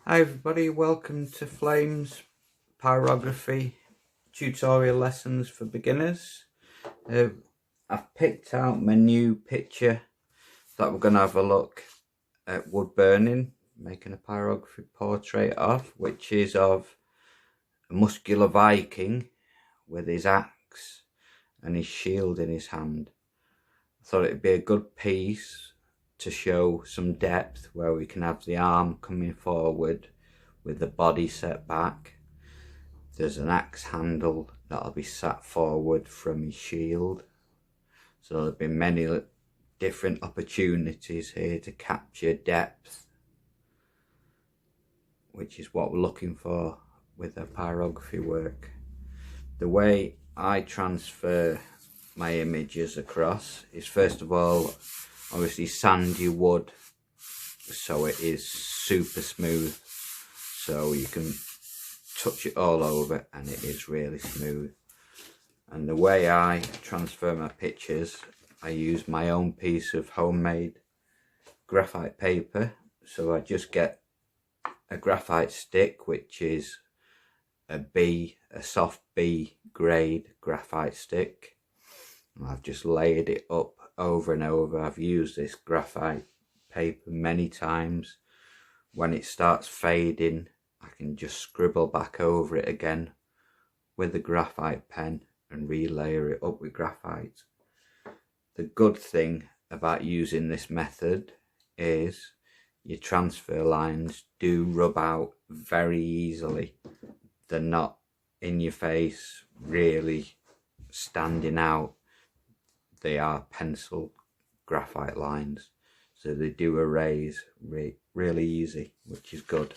Hi everybody, welcome to Flame's Pyrography tutorial lessons for beginners. I've picked out my new picture that we're going to have a look at wood burning, making a pyrography portrait of, which is of a muscular Viking with his axe and his shield in his hand. I thought it'd be a good piece to show some depth, where we can have the arm coming forward with the body set back. There's an axe handle that'll be sat forward from his shield, so there'll be many different opportunities here to capture depth, which is what we're looking for with our pyrography work. The way I transfer my images across is, first of all, obviously sand your wood so it is super smooth, so you can touch it all over and it is really smooth. And the way I transfer my pictures, I use my own piece of homemade graphite paper. So I just get a graphite stick, which is a soft B grade graphite stick. I've just layered it up over and over. I've used this graphite paper many times. When it starts fading, I can just scribble back over it again with a graphite pen and relayer it up with graphite. The good thing about using this method is your transfer lines do rub out very easily. They're not in your face, really standing out. They are pencil graphite lines, so they do erase really easy, which is good.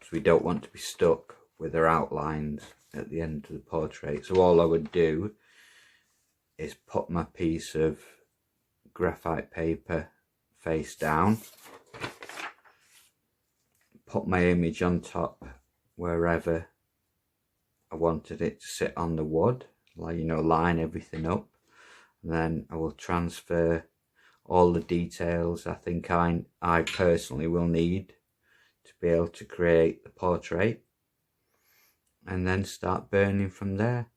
So we don't want to be stuck with our outlines at the end of the portrait. So all I would do is put my piece of graphite paper face down, put my image on top wherever I wanted it to sit on the wood, like, line everything up. Then I will transfer all the details I think I personally will need to be able to create the portrait, and then start burning from there.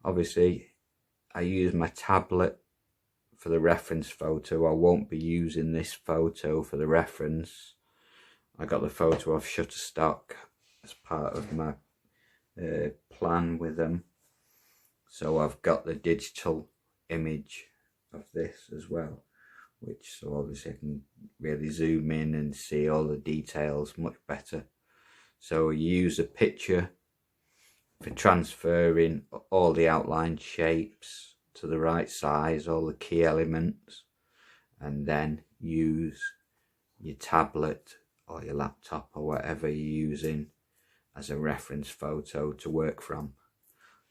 Obviously I use my tablet for the reference photo. I won't be using this photo for the reference. I got the photo off Shutterstock as part of my plan with them, so I've got the digital image of this as well, which, so obviously I can really zoom in and see all the details much better. So you use a picture for transferring all the outlined shapes to the right size, all the key elements, and then use your tablet or your laptop or whatever you're using as a reference photo to work from.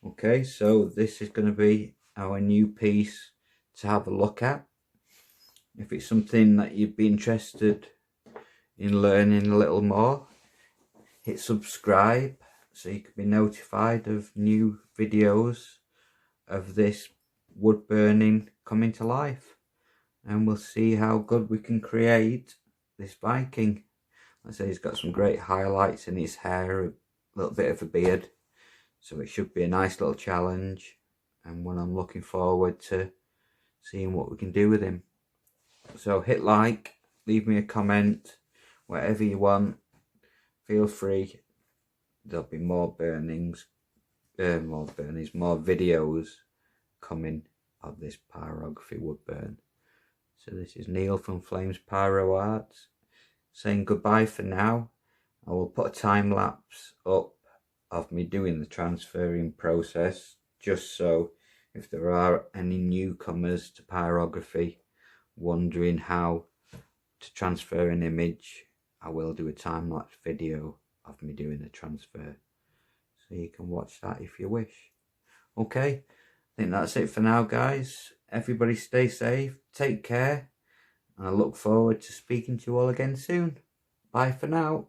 Okay, so this is going to be our new piece to have a look at. If it's something that you'd be interested in learning a little more, hit subscribe so you can be notified of new videos of this wood burning coming to life, and we'll see how good we can create this Viking. I say he's got some great highlights in his hair, a little bit of a beard, so it should be a nice little challenge, and one I'm looking forward to seeing what we can do with him. So hit like, leave me a comment, whatever you want, feel free. There'll be more videos coming of this pyrography wood burn. So this is Neil from Flames Pyro Arts saying goodbye for now. I will put a time lapse up of me doing the transferring process, just so if there are any newcomers to pyrography wondering how to transfer an image, I will do a time-lapse video of me doing the transfer, so you can watch that if you wish. Okay, I think that's it for now, guys. Everybody stay safe, take care, and I look forward to speaking to you all again soon. Bye for now.